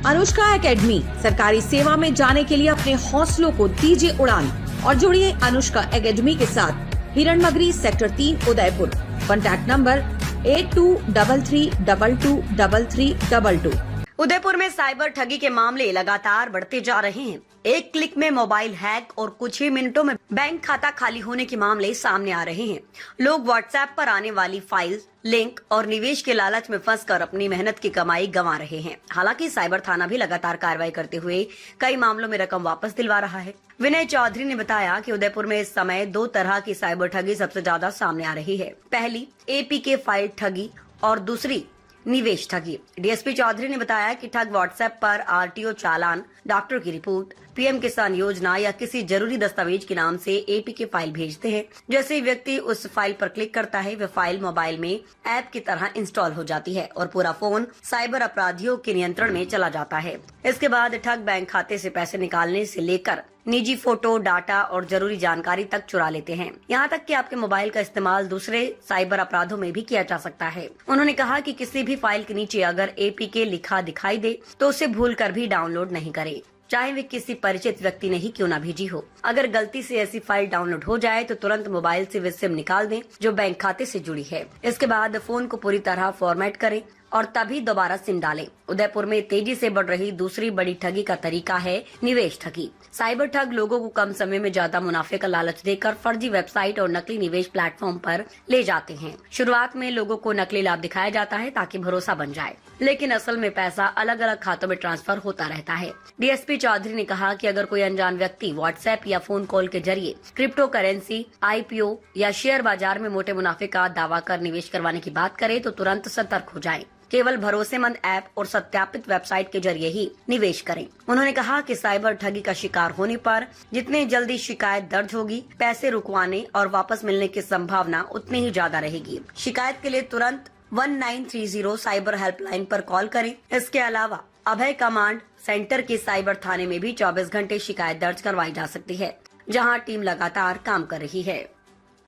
Anushka academy, सरकारी सेवा में जाने के लिए अपने हौसलों को दीजिए उड़ान और जुड़िए अनुष्का एकेडमी के साथ। Hiranmagri sector 3 Udaipur. Contact number 8233223322। Udaipur में साइबर ठगी के मामले लगातार बढ़ते जा रहे हैं। एक क्लिक में मोबाइल हैक और कुछ ही मिनटों में बैंक खाता खाली होने के मामले सामने आ रहे हैं। लोग व्हाट्सएप पर आने वाली फाइल, लिंक और निवेश के लालच में फंसकर अपनी मेहनत की कमाई गंवा रहे हैं। हालांकि साइबर थाना भी लगातार कार्रवाई करते हुए कई मामलों में रकम वापस दिलवा रहा है। विनय चौधरी ने बताया कि उदयपुर में इस समय 2 तरह की साइबर ठगी सबसे ज्यादा सामने आ रही है। पहली एपीके फाइल ठगी और दूसरी निवेश ठगी। डीएसपी चौधरी ने बताया कि ठग व्हाट्सएप पर आरटीओ चालान, डॉक्टर की रिपोर्ट, पीएम किसान योजना या किसी जरूरी दस्तावेज के नाम से एपीके फाइल भेजते हैं। जैसे ही व्यक्ति उस फाइल पर क्लिक करता है, वह फाइल मोबाइल में ऐप की तरह इंस्टॉल हो जाती है और पूरा फोन साइबर अपराधियों के नियंत्रण में चला जाता है। इसके बाद ठग बैंक खाते से पैसे निकालने से लेकर निजी फोटो, डाटा और जरूरी जानकारी तक चुरा लेते हैं। यहाँ तक कि आपके मोबाइल का इस्तेमाल दूसरे साइबर अपराधों में भी किया जा सकता है। उन्होंने कहा कि किसी भी फाइल के नीचे अगर एपीके लिखा दिखाई दे तो उसे भूलकर भी डाउनलोड नहीं करें, चाहे वे किसी परिचित व्यक्ति ने ही क्यों ना भेजी हो। अगर गलती से ऐसी फाइल डाउनलोड हो जाए तो तुरंत मोबाइल से वे सिम निकाल दें जो बैंक खाते से जुड़ी है। इसके बाद फोन को पूरी तरह फॉर्मेट करें और तभी दोबारा सिम डालें। उदयपुर में तेजी से बढ़ रही दूसरी बड़ी ठगी का तरीका है निवेश ठगी। साइबर ठग लोगों को कम समय में ज्यादा मुनाफे का लालच देकर फर्जी वेबसाइट और नकली निवेश प्लेटफॉर्म पर ले जाते हैं। शुरुआत में लोगों को नकली लाभ दिखाया जाता है ताकि भरोसा बन जाए, लेकिन असल में पैसा अलग अलग खातों में ट्रांसफर होता रहता है। डीएसपी चौधरी ने कहा कि अगर कोई अनजान व्यक्ति व्हाट्सएप या फोन कॉल के जरिए क्रिप्टो करेंसी, आईपीओ या शेयर बाजार में मोटे मुनाफे का दावा कर निवेश करवाने की बात करे तो तुरंत सतर्क हो जाएं। केवल भरोसेमंद ऐप और सत्यापित वेबसाइट के जरिए ही निवेश करें। उन्होंने कहा कि साइबर ठगी का शिकार होने पर जितनी जल्दी शिकायत दर्ज होगी, पैसे रुकवाने और वापस मिलने की संभावना उतनी ही ज्यादा रहेगी। शिकायत के लिए तुरंत 1930 साइबर हेल्पलाइन पर कॉल करें। इसके अलावा अभय कमांड सेंटर के साइबर थाने में भी 24 घंटे शिकायत दर्ज करवाई जा सकती है, जहां टीम लगातार काम कर रही है।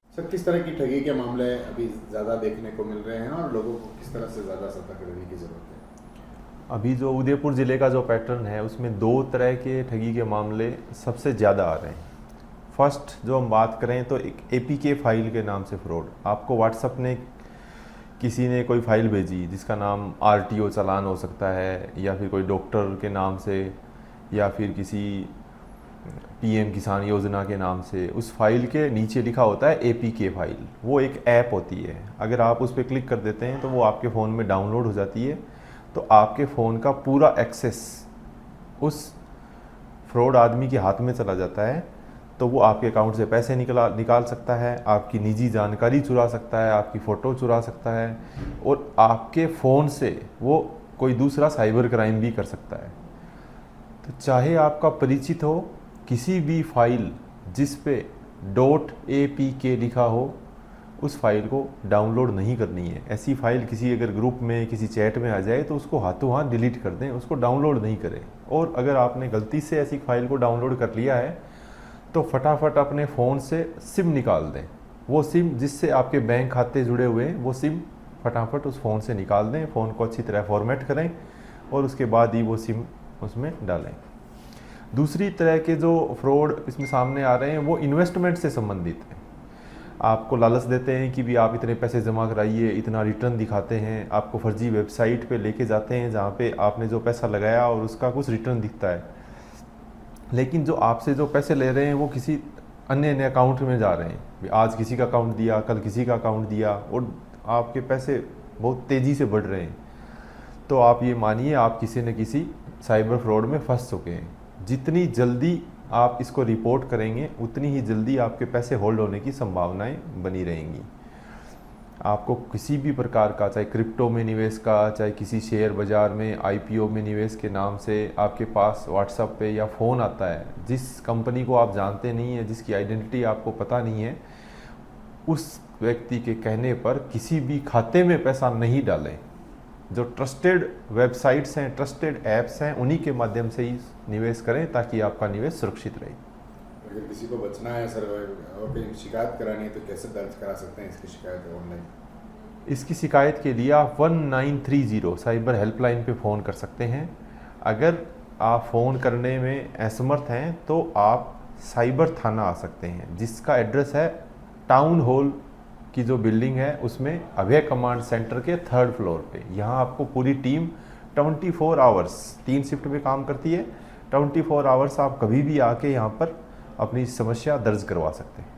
सर, किस तरह की ठगी के मामले अभी ज़्यादा देखने को मिल रहे हैं और लोगों को किस तरह से ज़्यादा सतर्क रहने की ज़रूरत है? अभी जो उदयपुर ज़िले का जो पैटर्न है उसमें 2 तरह के ठगी के मामले सबसे ज़्यादा आ रहे हैं। फर्स्ट जो हम बात करें तो एक एपीके फाइल के नाम से फ्रॉड। आपको व्हाट्सएप ने किसी ने कोई फाइल भेजी जिसका नाम आरटीओ चालान हो सकता है या फिर कोई डॉक्टर के नाम से या फिर किसी पीएम किसान योजना के नाम से। उस फाइल के नीचे लिखा होता है एपीके फाइल। वो एक ऐप होती है, अगर आप उस पर क्लिक कर देते हैं तो वो आपके फ़ोन में डाउनलोड हो जाती है। तो आपके फ़ोन का पूरा एक्सेस उस फ्रॉड आदमी के हाथ में चला जाता है। तो वो आपके अकाउंट से पैसे निकाल सकता है, आपकी निजी जानकारी चुरा सकता है, आपकी फ़ोटो चुरा सकता है और आपके फ़ोन से वो कोई दूसरा साइबर क्राइम भी कर सकता है। तो चाहे आपका परिचित हो, किसी भी फाइल जिस पे .apk लिखा हो उस फाइल को डाउनलोड नहीं करनी है। ऐसी फाइल किसी अगर ग्रुप में किसी चैट में आ जाए तो उसको हाथों हाथ डिलीट कर दें, उसको डाउनलोड नहीं करें। और अगर आपने गलती से ऐसी फाइल को डाउनलोड कर लिया है तो फटाफट अपने फ़ोन से सिम निकाल दें। वो सिम जिससे आपके बैंक खाते जुड़े हुए हैं वो सिम फटाफट उस फ़ोन से निकाल दें। फ़ोन को अच्छी तरह फॉर्मेट करें और उसके बाद ही वो सिम उसमें डालें। दूसरी तरह के जो फ्रॉड इसमें सामने आ रहे हैं वो इन्वेस्टमेंट से संबंधित है। आपको लालच देते हैं कि भी आप इतने पैसे जमा कराइए, इतना रिटर्न दिखाते हैं, आपको फर्जी वेबसाइट पे लेके जाते हैं जहाँ पे आपने जो पैसा लगाया और उसका कुछ रिटर्न दिखता है, लेकिन जो आपसे जो पैसे ले रहे हैं वो किसी अन्य अकाउंट में जा रहे हैं। आज किसी का अकाउंट दिया, कल किसी का अकाउंट दिया और आपके पैसे बहुत तेज़ी से बढ़ रहे हैं। तो आप ये मानिए आप किसी न किसी साइबर फ्रॉड में फंस चुके हैं। जितनी जल्दी आप इसको रिपोर्ट करेंगे उतनी ही जल्दी आपके पैसे होल्ड होने की संभावनाएं बनी रहेंगी। आपको किसी भी प्रकार का, चाहे क्रिप्टो में निवेश का, चाहे किसी शेयर बाज़ार में आईपीओ में निवेश के नाम से आपके पास व्हाट्सएप पे या फ़ोन आता है, जिस कंपनी को आप जानते नहीं हैं, जिसकी आइडेंटिटी आपको पता नहीं है, उस व्यक्ति के कहने पर किसी भी खाते में पैसा नहीं डालें। जो ट्रस्टेड वेबसाइट्स हैं, ट्रस्टेड ऐप्स हैं, उन्हीं के माध्यम से ही निवेश करें ताकि आपका निवेश सुरक्षित रहे। अगर किसी को बचना है सर और कहीं शिकायत करानी है तो कैसे दर्ज करा सकते हैं इसकी शिकायत ऑनलाइन? इसकी शिकायत के लिए आप 1930 साइबर हेल्पलाइन पे फ़ोन कर सकते हैं। अगर आप फ़ोन करने में असमर्थ हैं तो आप साइबर थाना आ सकते हैं, जिसका एड्रेस है टाउन हॉल की जो बिल्डिंग है उसमें अभय कमांड सेंटर के 3rd फ्लोर पे। यहाँ आपको पूरी टीम 24 आवर्स 3 शिफ्ट में काम करती है। 24 आवर्स आप कभी भी आके यहाँ पर अपनी समस्या दर्ज करवा सकते हैं।